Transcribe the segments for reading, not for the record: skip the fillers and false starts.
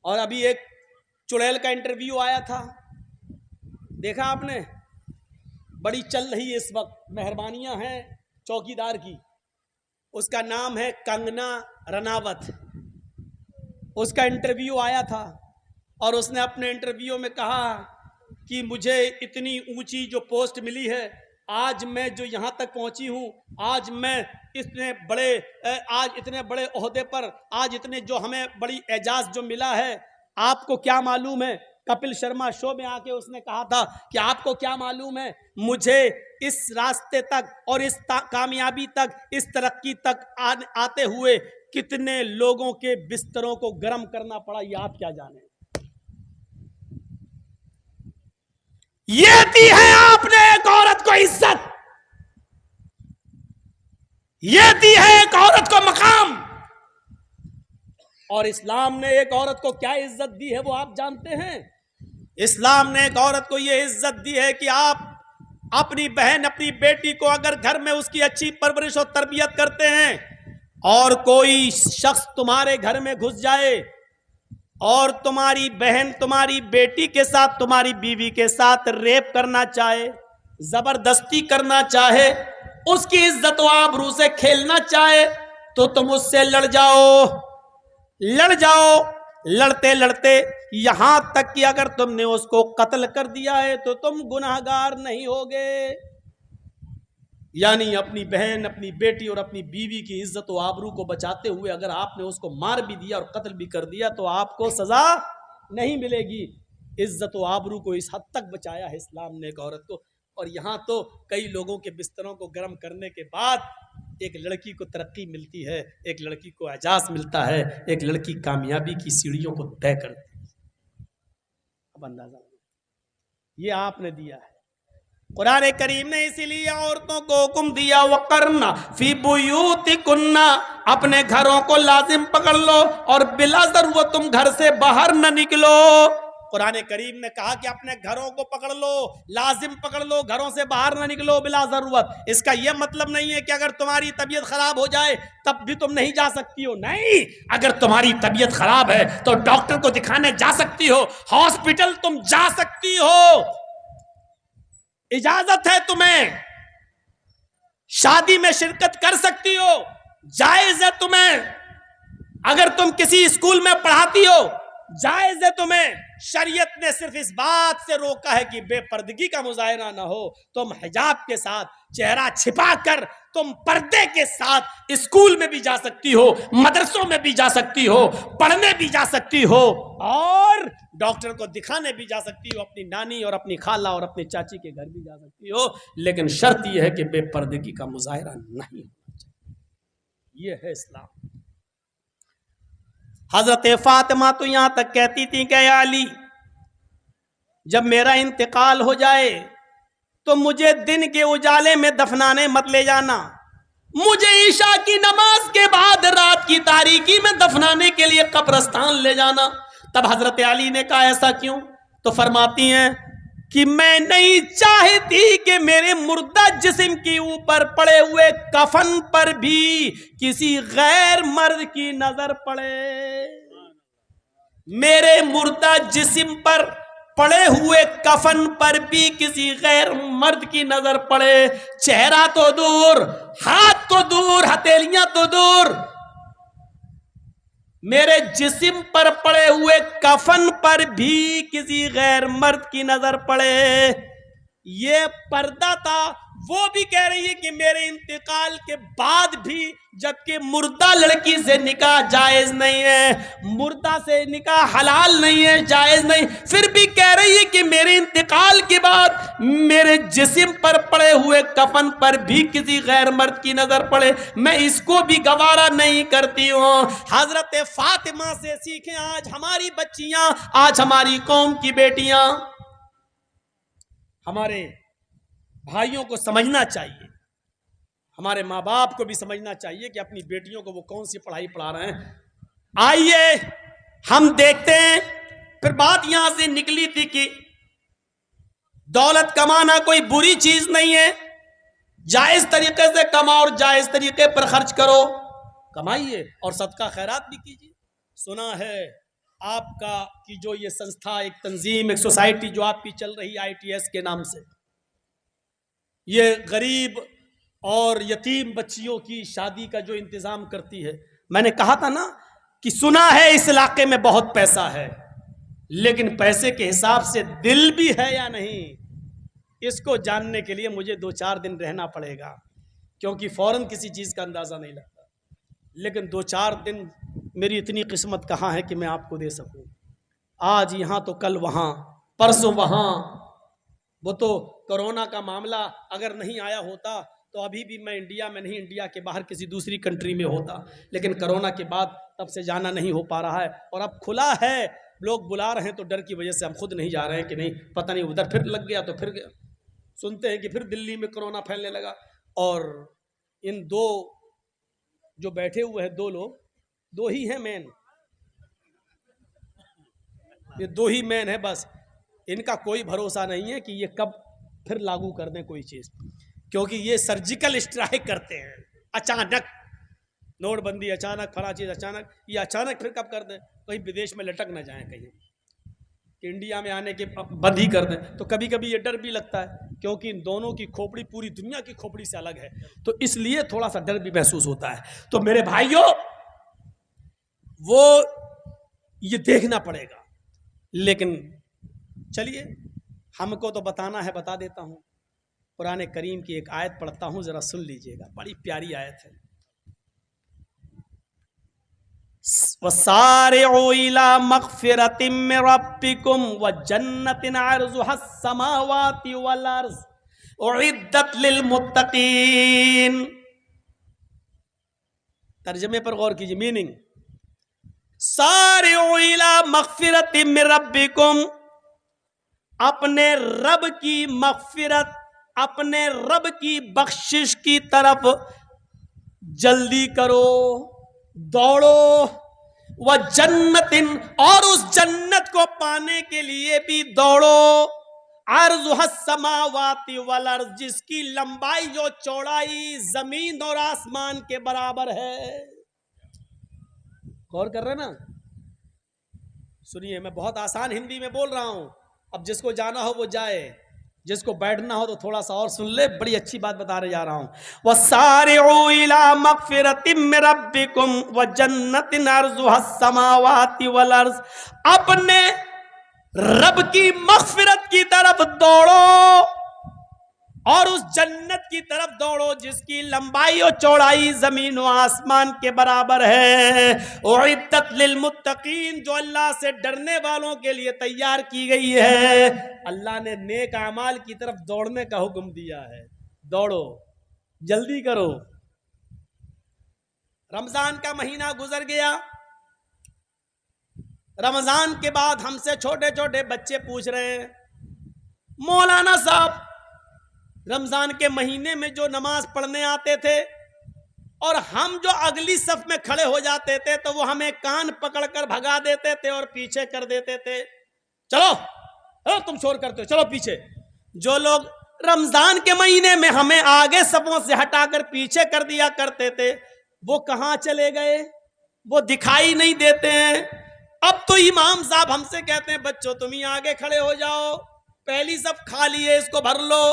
और अभी एक चुड़ैल का इंटरव्यू आया था, देखा आपने? बड़ी चल रही है इस वक्त, मेहरबानियां हैं चौकीदार की। उसका नाम है कंगना रनावत। उसका इंटरव्यू आया था और उसने अपने इंटरव्यू में कहा कि मुझे इतनी ऊंची जो पोस्ट मिली है, आज मैं जो यहाँ तक पहुँची हूँ, आज मैं इतने बड़े ओहदे पर, आज इतने जो हमें बड़ी एजाज जो मिला है, आपको क्या मालूम है? कपिल शर्मा शो में आके उसने कहा था कि आपको क्या मालूम है, मुझे इस रास्ते तक और इस कामयाबी तक, इस तरक्की तक आते हुए कितने लोगों के बिस्तरों को गर्म करना पड़ा, ये आप क्या जाने। ये दी है आपने एक औरत को इज्जत, ये दी है एक औरत को मकाम। और इस्लाम ने एक औरत को क्या इज्जत दी है वो आप जानते हैं? इस्लाम ने एक औरत को यह इज्जत दी है कि आप अपनी बहन, अपनी बेटी को अगर घर में उसकी अच्छी परवरिश और तरबियत करते हैं और कोई शख्स तुम्हारे घर में घुस जाए और तुम्हारी बहन, तुम्हारी बेटी के साथ, तुम्हारी बीवी के साथ रेप करना चाहे, जबरदस्ती करना चाहे, उसकी इज्जत व आबरू से खेलना चाहे, तो तुम उससे लड़ जाओ। लड़ते लड़ते यहां तक कि अगर तुमने उसको कत्ल कर दिया है तो तुम गुनाहगार नहीं होगे। यानी अपनी बहन, अपनी बेटी और अपनी बीवी की इज्जत व आबरू को बचाते हुए अगर आपने उसको मार भी दिया और कत्ल भी कर दिया तो आपको सजा नहीं मिलेगी। इज्जत व आबरू को इस हद तक बचाया है इस्लाम ने एक औरत को। और यहाँ तो कई लोगों के बिस्तरों को गर्म करने के बाद एक लड़की को तरक्की मिलती है, एक लड़की को एजाज मिलता है, एक लड़की कामयाबी की सीढ़ियों को तय करती है। अब अंदाजा ये आपने दिया है। कुरान करीम ने इसीलिए औरतों को हुक्म दिया, वक़रना फी बुयूतिकुन्ना, अपने घरों को लाजिम पकड़ लो और बिला ज़रूरत तुम घर से बाहर न निकलो। कुरान करीम ने कहा कि अपने घरों को पकड़ लो, लाजिम पकड़ लो, घरों से बाहर ना निकलो बिला जरूरत। इसका यह मतलब नहीं है कि अगर तुम्हारी तबीयत खराब हो जाए तब भी तुम नहीं जा सकती हो, नहीं। अगर तुम्हारी तबीयत खराब है तो डॉक्टर को दिखाने जा सकती हो, हॉस्पिटल तुम जा सकती हो, इजाजत है तुम्हें। शादी में शिरकत कर सकती हो, जायज है तुम्हें। अगर तुम किसी स्कूल में पढ़ाती हो, जायज है तुम्हें। शरीयत ने सिर्फ इस बात से रोका है कि बेपर्दगी का मुजाहरा ना हो। तुम हिजाब के साथ, चेहरा छिपाकर, तुम पर्दे के साथ स्कूल में भी जा सकती हो, मदरसों में भी जा सकती हो, पढ़ने भी जा सकती हो और डॉक्टर को दिखाने भी जा सकती हो, अपनी नानी और अपनी खाला और अपनी चाची के घर भी जा सकती हो। लेकिन शर्त यह है कि बेपर्दगी का मुजाहरा नहीं होना चाहिए। यह है इस्लाम। हजरत फातिमा तो यहां तक कहती थी कि अली, जब मेरा इंतकाल हो जाए तो मुझे दिन के उजाले में दफनाने मत ले जाना, मुझे ईशा की नमाज के बाद रात की तारीकी में दफनाने के लिए कब्रिस्तान ले जाना। तब हजरत अली ने कहा ऐसा क्यों? तो फरमाती हैं कि मैं नहीं चाहती कि मेरे मुर्दा जिस्म के ऊपर पड़े हुए कफन पर भी किसी गैर मर्द की नजर पड़े। मेरे मुर्दा जिस्म पर पड़े हुए कफन पर भी किसी गैर मर्द की नजर पड़े। चेहरा तो दूर, हाथ तो दूर, हथेलियां तो दूर, मेरे जिस्म पर पड़े हुए कफन पर भी किसी गैर मर्द की नजर पड़े। ये पर्दा था। वो भी कह रही है कि मेरे इंतकाल के बाद भी, जबकि मुर्दा लड़की से निकाह जायज नहीं है, मुर्दा से निकाह हलाल नहीं है, जायज नहीं, फिर भी कह रही है कि मेरे इंतकाल के बाद मेरे जिस्म पर पड़े हुए कफन पर भी किसी गैर मर्द की नजर पड़े, मैं इसको भी गवारा नहीं करती हूं। हजरत फातिमा से सीखें आज हमारी बच्चियां, आज हमारी कौम की बेटियां। हमारे भाइयों को समझना चाहिए, हमारे माँ बाप को भी समझना चाहिए कि अपनी बेटियों को वो कौन सी पढ़ाई पढ़ा रहे हैं। आइए हम देखते हैं। फिर बात यहां से निकली थी कि दौलत कमाना कोई बुरी चीज नहीं है, जायज तरीके से कमाओ और जायज तरीके पर खर्च करो, कमाइए और सदका खैरात भी कीजिए। सुना है आपका कि जो ये संस्था, एक तंजीम, एक सोसाइटी जो आपकी चल रही ITS के नाम से, ये गरीब और यतीम बच्चियों की शादी का जो इंतज़ाम करती है, मैंने कहा था ना कि सुना है इस इलाके में बहुत पैसा है, लेकिन पैसे के हिसाब से दिल भी है या नहीं, इसको जानने के लिए मुझे 2-4 दिन रहना पड़ेगा, क्योंकि फौरन किसी चीज़ का अंदाज़ा नहीं लगता। लेकिन 2-4 दिन मेरी इतनी किस्मत कहाँ है कि मैं आपको दे सकूं। आज यहाँ तो कल वहाँ, परसों वहाँ। वो तो कोरोना का मामला अगर नहीं आया होता तो अभी भी मैं इंडिया में नहीं, इंडिया के बाहर किसी दूसरी कंट्री में होता। लेकिन कोरोना के बाद तब से जाना नहीं हो पा रहा है, और अब खुला है, लोग बुला रहे हैं, तो डर की वजह से हम खुद नहीं जा रहे हैं कि नहीं पता नहीं उधर फिर लग गया तो फिर गया। सुनते हैं कि फिर दिल्ली में कोरोना फैलने लगा। और इन दो जो बैठे हुए हैं, 2 लोग, 2 ही हैं मेन, ये 2 ही मेन है बस। इनका कोई भरोसा नहीं है कि ये कब फिर लागू कर दें कोई चीज़, क्योंकि ये सर्जिकल स्ट्राइक करते हैं अचानक। नोटबंदी अचानक, फला चीज़ अचानक, ये अचानक फिर कब कर दें, कहीं विदेश में लटक ना जाएं, कहीं कि इंडिया में आने के बंद ही कर दें। तो कभी कभी ये डर भी लगता है, क्योंकि इन दोनों की खोपड़ी पूरी दुनिया की खोपड़ी से अलग है, तो इसलिए थोड़ा सा डर भी महसूस होता है। तो मेरे भाइयों, वो ये देखना पड़ेगा। लेकिन चलिए, हमको तो बताना है, बता देता हूँ। कुरान करीम की एक आयत पढ़ता हूँ, ज़रा सुन लीजिएगा, बड़ी प्यारी आयत है। वसारिउ इला मग़फ़िरतिम मिन रब्बिकुम व जन्नतिन अर्ज़ुहा समावाति वल अर्ज़ उइद्दत लिल मुत्तक़ीन। तर्जमे पर गौर कीजिए, मीनिंग, सारिउ इला मग़फ़िरतिम मिन रब्बिकुम, अपने रब की मग़फ़िरत, अपने रब की बख्शिश की तरफ जल्दी करो, दौड़ो। व जन्नतिन, और उस जन्नत को पाने के लिए भी दौड़ो। अर्ज़ुहा समावाति वल अर्ज़, जिसकी लंबाई और चौड़ाई जमीन और आसमान के बराबर है। गौर कर रहे ना? सुनिए, मैं बहुत आसान हिंदी में बोल रहा हूं, अब जिसको जाना हो वो जाए, जिसको बैठना हो तो थोड़ा सा और सुन ले, बड़ी अच्छी बात बता रहे जा रहा हूं। वसारिउ इला मग़फ़िरतिम मिन रब्बिकुम व जन्नतिन अर्ज़ुहा समावाति वल अर्ज़, अपने रब की मग़फ़िरत की तरफ दौड़ो और उस जन्नत की तरफ दौड़ो जिसकी लंबाई और चौड़ाई जमीन और आसमान के बराबर है। उइद्दत लिल मुत्तकीन, जो अल्लाह से डरने वालों के लिए तैयार की गई है। अल्लाह ने नेक अमाल की तरफ दौड़ने का हुक्म दिया है। दौड़ो, जल्दी करो। रमजान का महीना गुजर गया। रमजान के बाद हमसे छोटे छोटे बच्चे पूछ रहे हैं, मौलाना साहब, रमजान के महीने में जो नमाज पढ़ने आते थे और हम जो अगली सफ में खड़े हो जाते थे तो वो हमें कान पकड़कर भगा देते थे और पीछे कर देते थे। चलो तुम शोर करते हो, चलो पीछे। जो लोग रमजान के महीने में हमें आगे सफों से हटाकर पीछे कर दिया करते थे, वो कहां चले गए? वो दिखाई नहीं देते हैं। अब तो इमाम साहब हमसे कहते हैं, बच्चों तुम ही आगे खड़े हो जाओ, पहली सफ खाली है, इसको भर लो।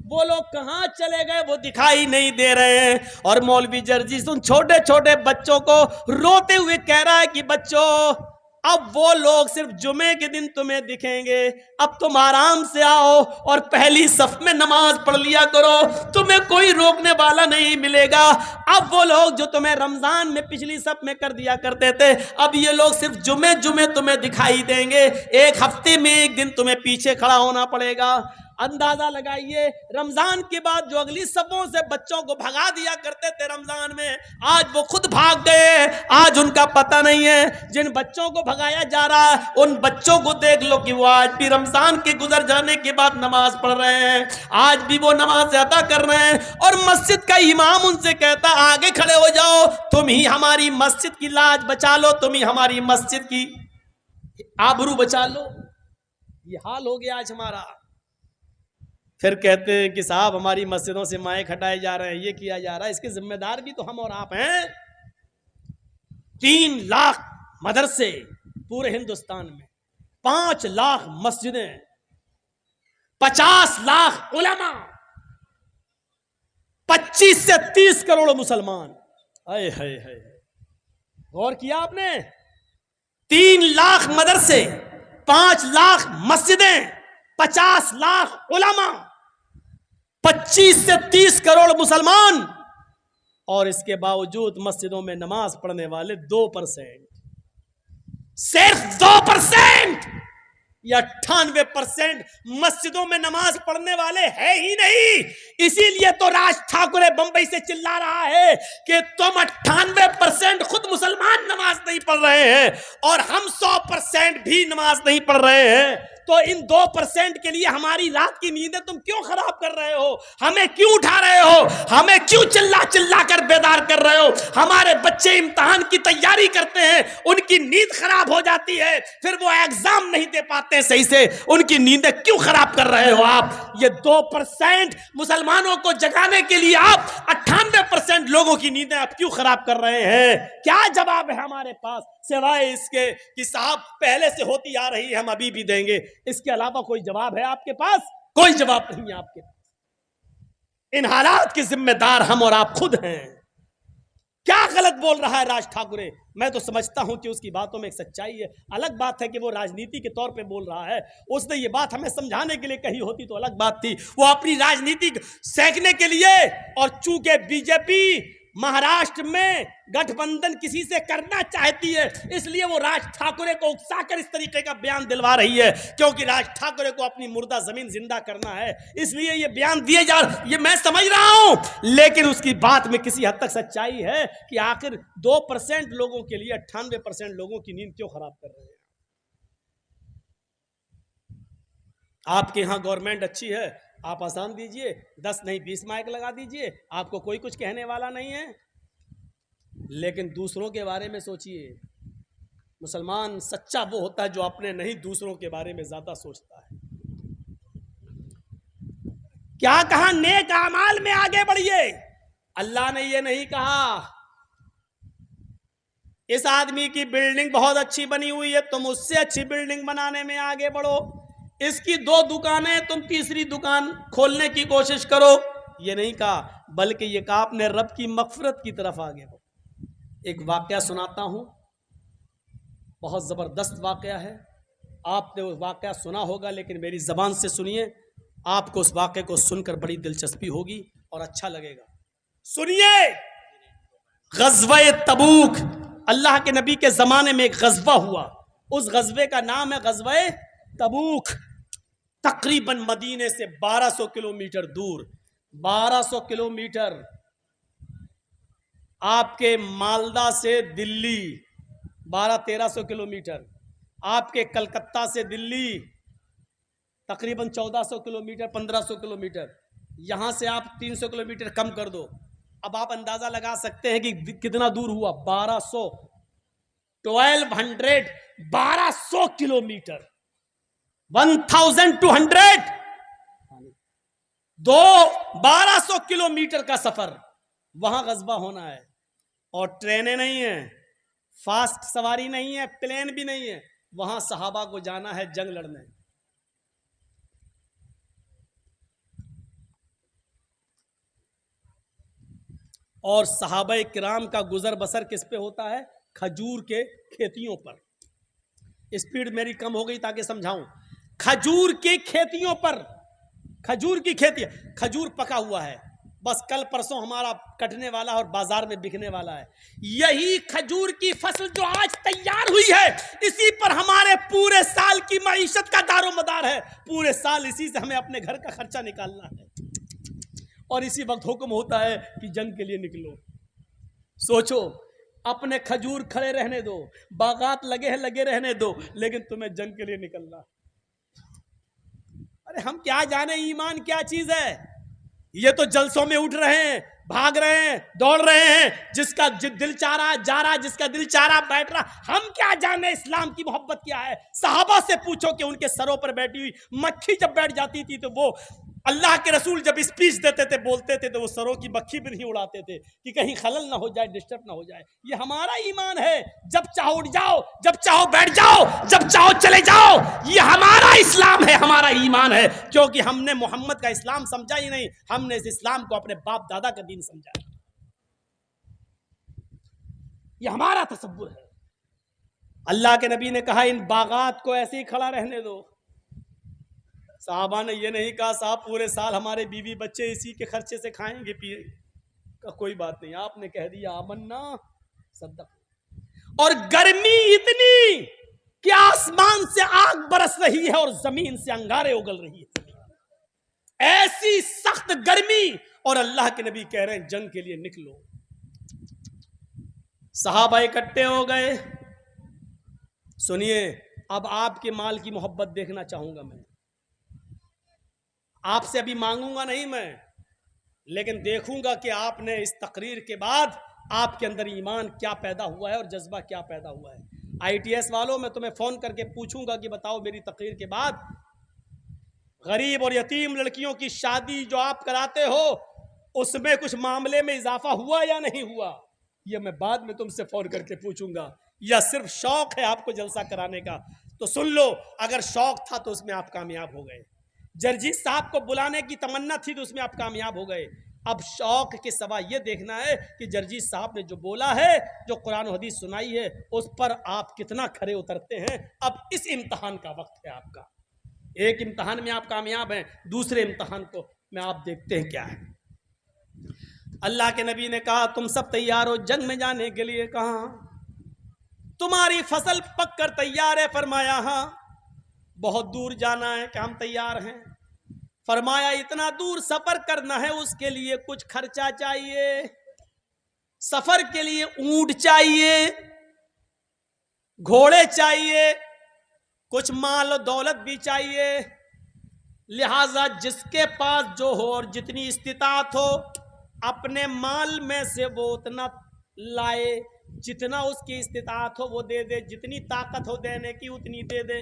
वो लोग कहां चले गए? वो दिखाई नहीं दे रहे हैं। और मौलवी जर्जी उन छोटे छोटे बच्चों को रोते हुए कह रहा है कि बच्चों, अब वो लोग सिर्फ जुमे के दिन तुम्हें दिखेंगे, अब तुम आराम से आओ और पहली सफ में नमाज पढ़ लिया करो, तुम्हें कोई रोकने वाला नहीं मिलेगा। अब वो लोग जो तुम्हें रमजान में पिछली सफ में कर दिया करते थे, अब ये लोग सिर्फ जुमे जुमे तुम्हें दिखाई देंगे, एक हफ्ते में एक दिन तुम्हें पीछे खड़ा होना पड़ेगा। अंदाजा लगाइए, रमजान के बाद जो अगली सफों से बच्चों को भगा दिया करते थे रमजान में, आज वो खुद भाग गए, आज उनका पता नहीं है। जिन बच्चों को भगाया जा रहा है उन बच्चों को देख लो कि वो आज भी रमजान के गुजर जाने के बाद नमाज पढ़ रहे हैं, आज भी वो नमाज अदा कर रहे हैं। और मस्जिद का इमाम उनसे कहता, आगे खड़े हो जाओ, तुम ही हमारी मस्जिद की लाज बचा लो, तुम ही हमारी मस्जिद की आबरू बचा लो। ये हाल हो गया आज हमारा। फिर कहते हैं कि साहब हमारी मस्जिदों से माइक हटाए जा रहे हैं, ये किया जा रहा है, इसके जिम्मेदार भी तो हम और आप हैं। 3 लाख मदरसे पूरे हिंदुस्तान में 5 लाख मस्जिदें, 50 लाख उलमा, 25 से 30 करोड़ मुसलमान। हाय हाय हाय, गौर किया आपने? 3 लाख मदरसे, 5 लाख मस्जिदें, 50 लाख उलमा, 25 से 30 करोड़ मुसलमान, और इसके बावजूद मस्जिदों में नमाज पढ़ने वाले 2%, सिर्फ 2%। या 98% मस्जिदों में नमाज पढ़ने वाले है ही नहीं। इसीलिए तो राज ठाकुर बंबई से चिल्ला रहा है कि तुम 98% खुद मुसलमान नमाज नहीं पढ़ रहे हैं और हम 100% भी नमाज नहीं पढ़ रहे हैं, तो इन 2% के लिए हमारी रात की नींदें तुम क्यों खराब कर रहे हो? हमें क्यों उठा रहे हो? हमें क्यों चिल्ला चिल्ला कर बेदार कर रहे हो? हमारे बच्चे इम्तिहान की तैयारी करते हैं, उनकी नींद खराब हो जाती है, फिर वो एग्जाम नहीं दे पाते सही से, उनकी नींदें क्यों खराब कर रहे हो आप? ये 2% मुसलमानों को जगाने के लिए आप 98% लोगों की नींदें आप क्यों खराब कर रहे हैं? क्या जवाब है हमारे पास सिवाय इसके कि साहब पहले से होती आ रही है, हम अभी भी देंगे? इसके अलावा कोई जवाब है आपके पास? कोई जवाब नहीं है आपके पास। इन हालात के जिम्मेदार हम और आप खुद हैं। क्या गलत बोल रहा है राज ठाकुरे? मैं तो समझता हूं कि उसकी बातों में एक सच्चाई है। अलग बात है कि वो राजनीति के तौर पे बोल रहा है। उसने ये बात हमें समझाने के लिए कही होती तो अलग बात थी। वो अपनी राजनीति सेंकने के लिए, और चूंकि बीजेपी महाराष्ट्र में गठबंधन किसी से करना चाहती है, इसलिए वो राज ठाकुरे को उकसाकर इस तरीके का बयान दिलवा रही है, क्योंकि राज ठाकुरे को अपनी मुर्दा जमीन जिंदा करना है, इसलिए ये बयान दिए जा रहे। ये मैं समझ रहा हूं, लेकिन उसकी बात में किसी हद तक सच्चाई है कि आखिर 2% लोगों के लिए 98% लोगों की नींद क्यों खराब कर रहे हैं? आपके यहां गवर्नमेंट अच्छी है, आप आसान दीजिए, 10 नहीं 20 माइक लगा दीजिए, आपको कोई कुछ कहने वाला नहीं है। लेकिन दूसरों के बारे में सोचिए। मुसलमान सच्चा वो होता है जो अपने नहीं दूसरों के बारे में ज्यादा सोचता है। क्या कहा? नेक अमाल में आगे बढ़िए। अल्लाह ने ये नहीं कहा इस आदमी की बिल्डिंग बहुत अच्छी बनी हुई है, तुम उससे अच्छी बिल्डिंग बनाने में आगे बढ़ो, इसकी 2 दुकानें, तुम तीसरी दुकान खोलने की कोशिश करो। ये नहीं कहा, बल्कि ये कहा अपने रब की मगफिरत की तरफ आगे बढ़ो। एक वाकया सुनाता हूं, बहुत जबरदस्त वाकया है। आपने वो वाकया सुना होगा, लेकिन मेरी जबान से सुनिए, आपको उस वाकये को सुनकर बड़ी दिलचस्पी होगी और अच्छा लगेगा। सुनिए, गज़वा तबूक, अल्लाह के नबी के जमाने में एक गज़वा हुआ। उस गज़वे का नाम है गज़वा तबूक। तकरीबन मदीने से 1200 किलोमीटर दूर, 1200 किलोमीटर, आपके मालदा से दिल्ली 1200-1300 किलोमीटर, आपके कलकत्ता से दिल्ली तकरीबन 1400 किलोमीटर, 1500 किलोमीटर, यहां से आप 300 किलोमीटर कम कर दो, अब आप अंदाजा लगा सकते हैं कि कितना दूर हुआ। 1200 किलोमीटर, 1200 1200 किलोमीटर का सफर, वहां गज़वा होना है। और ट्रेनें नहीं है, फास्ट सवारी नहीं है, प्लेन भी नहीं है, वहां सहाबा को जाना है जंग लड़ने। और सहाबा किराम का गुजर बसर किस पे होता है? खजूर के खेतियों पर। स्पीड मेरी कम हो गई ताकि समझाऊं। खजूर की खेतियों पर, खजूर की खेती, खजूर पका हुआ है, बस कल परसों हमारा कटने वाला और बाजार में बिकने वाला है। यही खजूर की फसल जो आज तैयार हुई है, इसी पर हमारे पूरे साल की मईशत का दारोमदार है। पूरे साल इसी से हमें अपने घर का खर्चा निकालना है, और इसी वक्त हुक्म होता है कि जंग के लिए निकलो। सोचो, अपने खजूर खड़े रहने दो, बागात लगे रहने दो, लेकिन तुम्हें जंग के लिए निकलना। अरे हम क्या जाने ईमान क्या चीज है। ये तो जलसों में उठ रहे हैं, भाग रहे हैं, दौड़ रहे हैं, जिसका दिल चाह रहा जा रहा, जिसका दिल चाह रहा बैठ रहा। हम क्या जाने इस्लाम की मोहब्बत क्या है। सहाबा से पूछो कि उनके सरों पर बैठी हुई मक्खी जब बैठ जाती थी तो वो अल्लाह के रसूल जब स्पीच देते थे, बोलते थे, तो वो सरों की मक्खी भी नहीं उड़ाते थे कि कहीं खलल ना हो जाए, डिस्टर्ब ना हो जाए। ये हमारा ईमान है। जब चाहो उठ जाओ, जब चाहो बैठ जाओ, जब चाहो चले जाओ। ये हमारा इस्लाम है, हमारा ईमान है। क्योंकि हमने मोहम्मद का इस्लाम समझा ही नहीं, हमने इस इस्लाम को अपने बाप दादा का दीन समझा। ये हमारा तसव्वुर है। अल्लाह के नबी ने कहा इन बागात को ऐसे ही खड़ा रहने दो। साहबा ने ये नहीं कहा साहब पूरे साल हमारे बीवी बच्चे इसी के खर्चे से खाएंगे पिए का, कोई बात नहीं। आपने कह दिया आमन्ना सद्दक। और गर्मी इतनी कि आसमान से आग बरस रही है और जमीन से अंगारे उगल रही है, ऐसी सख्त गर्मी। और अल्लाह के नबी कह रहे हैं जंग के लिए निकलो। सहाबा इकट्ठे हो गए। सुनिए, अब आपके माल की मोहब्बत देखना चाहूंगा मैं। आपसे अभी मांगूंगा नहीं मैं, लेकिन देखूंगा कि आपने इस तकरीर के बाद आपके अंदर ईमान क्या पैदा हुआ है और जज्बा क्या पैदा हुआ है। ITS वालों, मैं तुम्हें फ़ोन करके पूछूंगा कि बताओ मेरी तकरीर के बाद गरीब और यतीम लड़कियों की शादी जो आप कराते हो उसमें कुछ मामले में इजाफा हुआ या नहीं हुआ। यह मैं बाद में तुमसे फ़ोन करके पूछूंगा। या सिर्फ शौक है आपको जलसा कराने का? तो सुन लो, अगर शौक था तो उसमें आप कामयाब हो गए। जरजीत साहब को बुलाने की तमन्ना थी तो उसमें आप कामयाब हो गए। अब शौक के सिवा ये देखना है कि जरजीत साहब ने जो बोला है, जो कुरान और हदीस सुनाई है, उस पर आप कितना खरे उतरते हैं। अब इस इम्तहान का वक्त है आपका। एक इम्तहान में आप कामयाब हैं, दूसरे इम्तहान को में आप देखते हैं क्या है। अल्लाह के नबी ने कहा तुम सब तैयार हो जंग में जाने के लिए? कहा तुम्हारी फसल पक कर तैयार है? फरमाया हाँ। बहुत दूर जाना है? कि हम तैयार हैं। फरमाया इतना दूर सफर करना है, उसके लिए कुछ खर्चा चाहिए। सफर के लिए ऊंट चाहिए, घोड़े चाहिए, कुछ माल और दौलत भी चाहिए। लिहाजा जिसके पास जो हो और जितनी इस्तिताअत हो, अपने माल में से वो उतना लाए, जितना उसकी इस्तिताअत हो वो दे दे, जितनी ताकत हो देने की उतनी दे दे।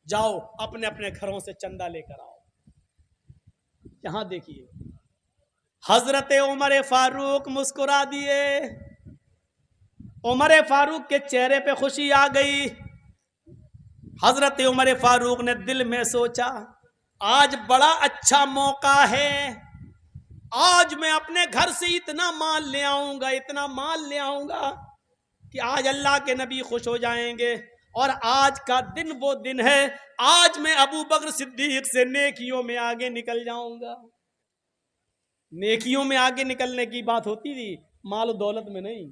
जाओ अपने अपने घरों से चंदा लेकर आओ। यहां देखिए, हजरत उमर फारूक मुस्कुरा दिए। उमर फारूक के चेहरे पे खुशी आ गई। हजरत उमर फारूक ने दिल में सोचा आज बड़ा अच्छा मौका है, आज मैं अपने घर से इतना माल ले आऊंगा, इतना माल ले आऊंगा कि आज अल्लाह के नबी खुश हो जाएंगे। और आज का दिन वो दिन है, आज मैं अबू बकर सिद्दीक से नेकियों में आगे निकल जाऊंगा। नेकियों में आगे निकलने की बात होती थी, माल दौलत में नहीं।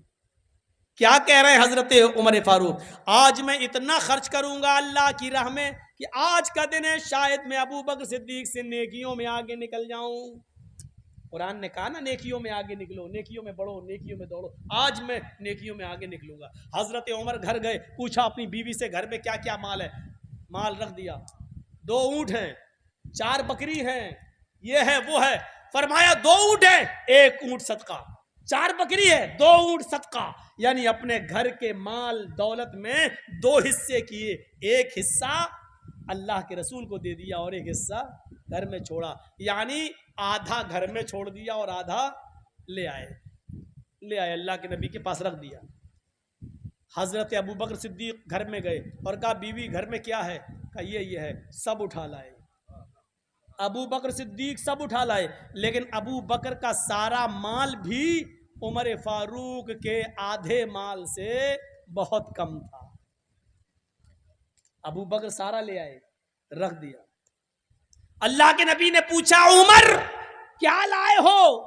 क्या कह रहे हैं हजरत उमर फारूक? आज मैं इतना खर्च करूंगा अल्लाह की राह में कि आज का दिन है, शायद मैं अबू बकर सिद्दीक से नेकियों में आगे निकल जाऊं। कुरान ने कहा ना नेकियों में आगे निकलो, नेकियों में बढ़ो, नेकियों में दौड़ो। आज मैं नेकियों में आगे निकलूंगा। हजरत उमर घर गए, पूछा अपनी बीवी से घर में क्या क्या माल है। माल रख दिया, 2 ऊंट हैं, 4 बकरी हैं, ये है वो है। फरमाया 2 ऊंट है, 1 ऊंट सदका, 4 बकरी है, 2 ऊंट सदका। यानी अपने घर के माल दौलत में 2 हिस्से किए, एक हिस्सा अल्लाह के रसूल को दे दिया और एक हिस्सा घर में छोड़ा। यानी आधा घर में छोड़ दिया और आधा ले आए अल्लाह के नबी के पास रख दिया। हजरत अबू बकर सिद्दीक घर में गए और कहा बीवी घर में क्या है? कहा ये है। सब उठा लाए, अबू बकर सिद्दीक सब उठा लाए। लेकिन अबू बकर का सारा माल भी उमर फारूक के आधे माल से बहुत कम था। अबू बकर सारा ले आए, रख दिया। अल्लाह के नबी ने पूछा उमर क्या लाए हो?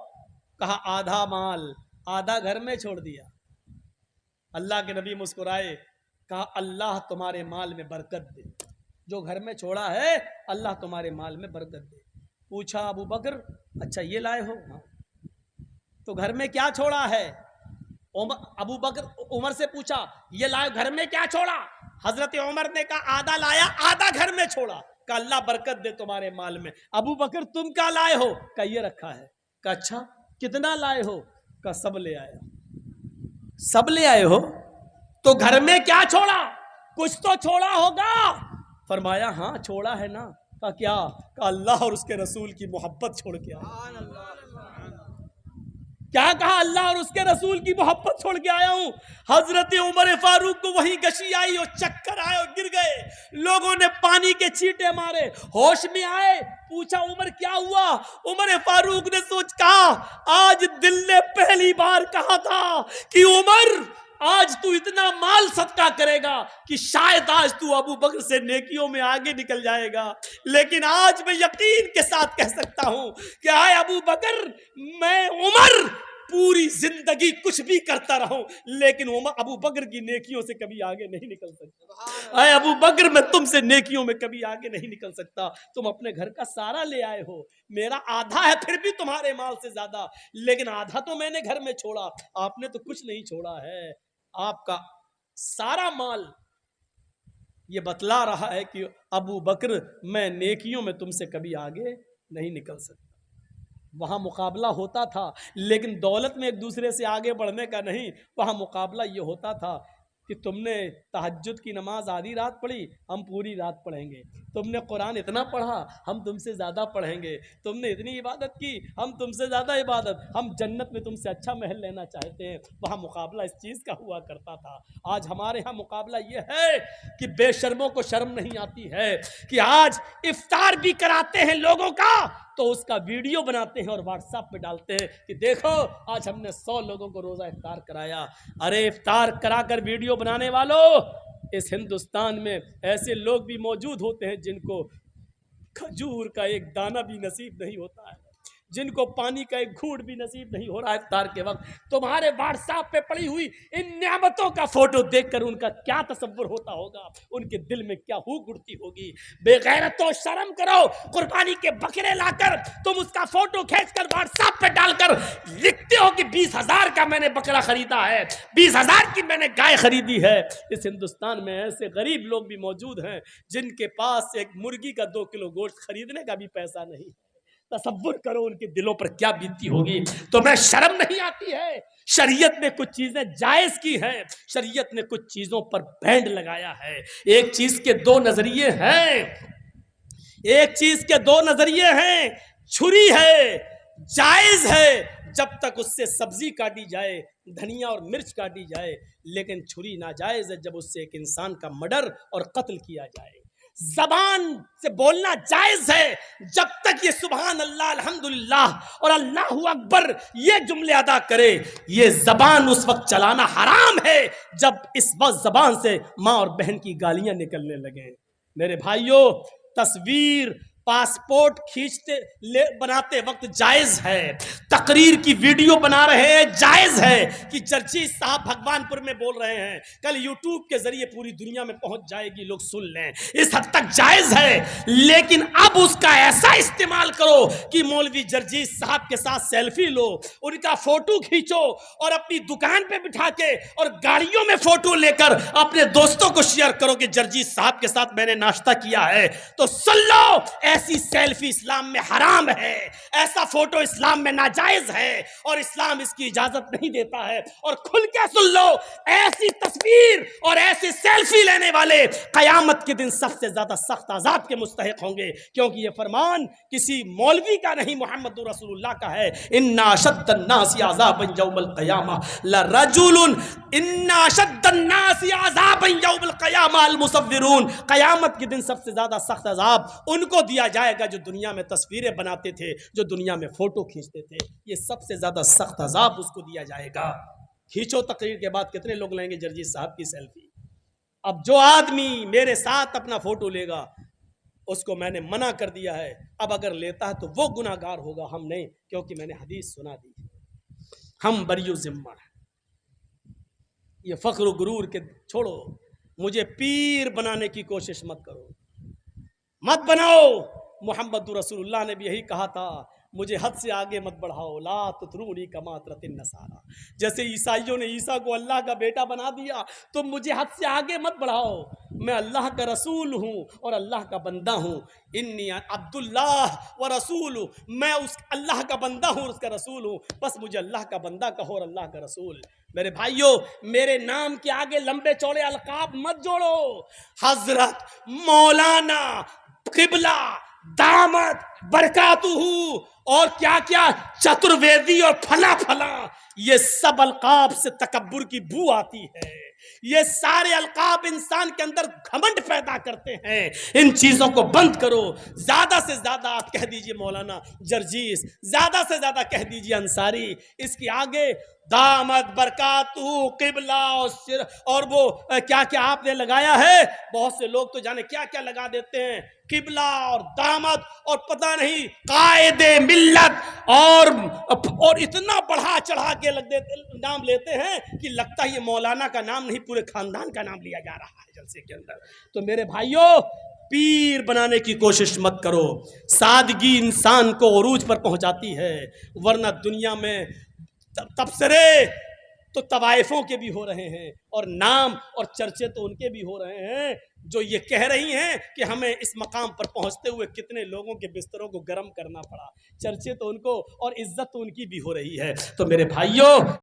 कहा आधा माल, आधा घर में छोड़ दिया। अल्लाह के नबी मुस्कुराए, कहा अल्लाह तुम्हारे माल में बरकत दे, जो घर में छोड़ा है अल्लाह तुम्हारे माल में बरकत दे। पूछा अबू बकर अच्छा ये लाए हो? हाँ। तो घर में क्या छोड़ा है? अबू बकर उमर से पूछा ये लाए घर में क्या छोड़ा? हजरत उमर ने कहा आधा लाया, आधा घर में छोड़ा। कहा अल्लाह बरकत दे तुम्हारे माल में। अबू बकर तुम क्या लाए हो? कहा ये रखा है। कहा अच्छा कितना लाए हो? कहा सब ले आया। सब ले आए हो तो घर में क्या छोड़ा? कुछ तो छोड़ा होगा। फरमाया हाँ छोड़ा है ना। कहा क्या? कहा अल्लाह और उसके रसूल की मोहब्बत छोड़ के आया। क्या कहा? अल्लाह और उसके रसूल की मोहब्बत छोड़ के आया हूं। हजरत उमर फारूक को वही गशी आई और चक्कर आए और गिर गए। लोगों ने पानी के छींटे मारे, होश में आए, पूछा उमर क्या हुआ? उमर फारूक ने सोच कहा, आज दिल ने पहली बार कहा था कि उमर आज तू इतना माल सदका करेगा कि शायद आज तू अबू बकर से नेकियों में आगे निकल जाएगा। लेकिन आज मैं यकीन के साथ कह सकता हूं कि आए अबू बकर, मैं उमर पूरी जिंदगी कुछ भी करता रहूं, लेकिन उमर अबू बकर की नेकियों से कभी आगे नहीं निकल सकता। आए अबू बकर, मैं तुमसे नेकियों में कभी आगे नहीं निकल सकता। तुम अपने घर का सारा ले आए हो, मेरा आधा है फिर भी तुम्हारे माल से ज्यादा, लेकिन आधा तो मैंने घर में छोड़ा, आपने तो कुछ नहीं छोड़ा है। आपका सारा माल ये बतला रहा है कि अबू बकर, मैं नेकियों में तुमसे कभी आगे नहीं निकल सकता। वहां मुकाबला होता था, लेकिन दौलत में एक दूसरे से आगे बढ़ने का नहीं। वहां मुकाबला ये होता था कि तुमने तहज्जुद की नमाज आधी रात पढ़ी, हम पूरी रात पढ़ेंगे। तुमने कुरान इतना पढ़ा, हम तुमसे ज़्यादा पढ़ेंगे। तुमने इतनी इबादत की, हम तुमसे ज़्यादा इबादत। हम जन्नत में तुमसे अच्छा महल लेना चाहते हैं। वहाँ मुकाबला इस चीज़ का हुआ करता था। आज हमारे यहाँ मुकाबला ये है कि बेशर्मों को शर्म नहीं आती है कि आज इफ्तार भी कराते हैं लोगों का तो उसका वीडियो बनाते हैं और व्हाट्सएप पे डालते हैं कि देखो आज हमने 100 लोगों को रोज़ा इफ्तार कराया। अरे इफ्तार कराकर वीडियो बनाने वालों, इस हिंदुस्तान में ऐसे लोग भी मौजूद होते हैं जिनको खजूर का एक दाना भी नसीब नहीं होता है, जिनको पानी का एक घूंट भी नसीब नहीं हो रहा है इफ्तार के वक्त। तुम्हारे व्हाट्सएप पे पड़ी हुई इन नियामतों का फोटो देखकर उनका क्या तसव्वुर होता होगा, उनके दिल में क्या हुक उठती होगी। बेगैरतो, शर्म करो। कुर्बानी के बकरे लाकर तुम उसका फोटो खींचकर व्हाट्सएप पे डालकर लिखते हो कि 20,000 का मैंने बकरा खरीदा है, 20,000 की मैंने गाय खरीदी है। इस हिंदुस्तान में ऐसे गरीब लोग भी मौजूद हैं जिनके पास एक मुर्गी का 2 किलो गोश्त खरीदने का भी पैसा नहीं। तसव्वुर करो उनके दिलों पर क्या बीतती होगी। तुम्हें शर्म नहीं आती है? शरीयत ने कुछ चीजें जायज की हैं, शरीयत ने कुछ चीजों पर बैंड लगाया है। एक चीज के 2 नजरिए हैं, एक चीज के 2 नजरिए हैं। छुरी है, जायज है जब तक उससे सब्जी काटी जाए, धनिया और मिर्च काटी जाए, लेकिन छुरी नाजायज है जब उससे एक इंसान का मर्डर और कत्ल किया जाए। जबान से बोलना जायज है जब तक ये सुभान अल्लाह, अल्हम्दुलिल्लाह और अल्लाहु अकबर ये जुमले अदा करे। ये जबान उस वक्त चलाना हराम है जब इस वक्त जबान से माँ और बहन की गालियां निकलने लगे। मेरे भाइयों, तस्वीर पासपोर्ट खींचते बनाते वक्त जायज है, तकरीर की वीडियो बना रहे हैं जायज है कि जर्जी साहब भगवानपुर में बोल रहे हैं, कल यूट्यूब के जरिए पूरी दुनिया में पहुंच जाएगी, लोग सुन लें, इस हद तक जायज है। लेकिन अब उसका ऐसा इस्तेमाल करो कि मौलवी जर्जी साहब के साथ सेल्फी लो, उनका फोटो खींचो और अपनी दुकान पे बिठा के और गाड़ियों में फोटो लेकर अपने दोस्तों को शेयर करो कि जर्जी साहब के साथ मैंने नाश्ता किया है। तो सुन लो, ऐसी सेल्फी इस्लाम में हराम है, ऐसा फोटो इस्लाम में नाजायज है और इस्लाम इसकी इजाजत नहीं देता है। और खुल के सुन लो, ऐसी तस्वीर और ऐसी सेल्फी लेने वाले कयामत के दिन सबसे ज्यादा सख्त अज़ाब के मुस्तहिक होंगे, क्योंकि ये फरमान किसी मौलवी का नहीं, मोहम्मद रसूलुल्लाह का है। इन्ना अशद्दन्नासी अज़ाबन यौमल क़ियामा लरजुलुन, इन्ना अशद्दन्नासी अज़ाबन यौमल क़ियामा अल मुसव्विरून। कयामत के दिन सबसे ज्यादा सख्त अज़ाब उनको दिया जाएगा जो दुनिया में तस्वीरें बनाते थे, जो दुनिया में फोटो खींचते थे। ये सबसे ज्यादा सख्त अज़ाब उसको दिया जाएगा। खींचो, तकरीर के बाद कितने लोग लेंगे जर्जी साहब की सेल्फी। अब जो आदमी मेरे साथ अपना फोटो लेगा उसको मैंने मना कर दिया है, अब अगर लेता है तो वो गुनाहगार होगा, हम नहीं, क्योंकि मैंने हदीस सुना दी, हम बरियो जिम्मा है। ये फख्र गुरूर के छोड़ो, मुझे पीर बनाने की कोशिश मत करो, मत बनाओ। मोहम्मद रसूलुल्लाह ने भी यही कहा था, मुझे हद से आगे मत बढ़ाओ, ला तुतरूनी कमा तरतिन नसारा। जैसे ईसाइयों ने ईसा को अल्लाह का बेटा बना दिया, तो मुझे हद से आगे मत बढ़ाओ। मैं अल्लाह का रसूल हूँ और अल्लाह का बंदा हूँ। इन्नी अब्दुल्लाह व रसूल, मैं उस अल्लाह का बंदा हूँ, उसका रसूल हूँ। बस मुझे अल्लाह का बंदा कहो और अल्लाह का रसूल। मेरे भाइयों, मेरे नाम के आगे लंबे चौड़े अलकाब मत जोड़ो। हजरत, मौलाना, किबला, दामद बरकातुहू और क्या क्या चतुर्वेदी और फला फला, ये सब अलकाब से तकब्बुर की बू आती है। ये सारे अलकाब इंसान के अंदर घमंड पैदा करते हैं। इन चीजों को बंद करो। ज्यादा से ज्यादा आप कह दीजिए मौलाना जर्जीस, ज्यादा से ज्यादा कह दीजिए अंसारी। इसके आगे दामद बरकातुहू किबला और वो क्या क्या आपने लगाया है। बहुत से लोग तो जाने क्या क्या लगा देते हैं, किबला और दामद और पता नहीं कायदे मिल्लत और इतना बढ़ा चढ़ा के लग देते, नाम लेते हैं कि लगता है ये मौलाना का नाम नहीं पूरे खानदान का नाम लिया जा रहा है जलसे के अंदर। तो मेरे भाइयों, पीर बनाने की कोशिश मत करो। सादगी इंसान को उरूज पर पहुंचाती है, वरना दुनिया में तबसरे तो तवाइफों के भी हो रहे हैं और नाम और चर्चे तो उनके भी हो रहे हैं जो ये कह रही हैं कि हमें इस मकाम पर पहुंचते हुए कितने लोगों के बिस्तरों को गर्म करना पड़ा। चर्चे तो उनको और इज्जत तो उनकी भी हो रही है। तो मेरे भाइयों,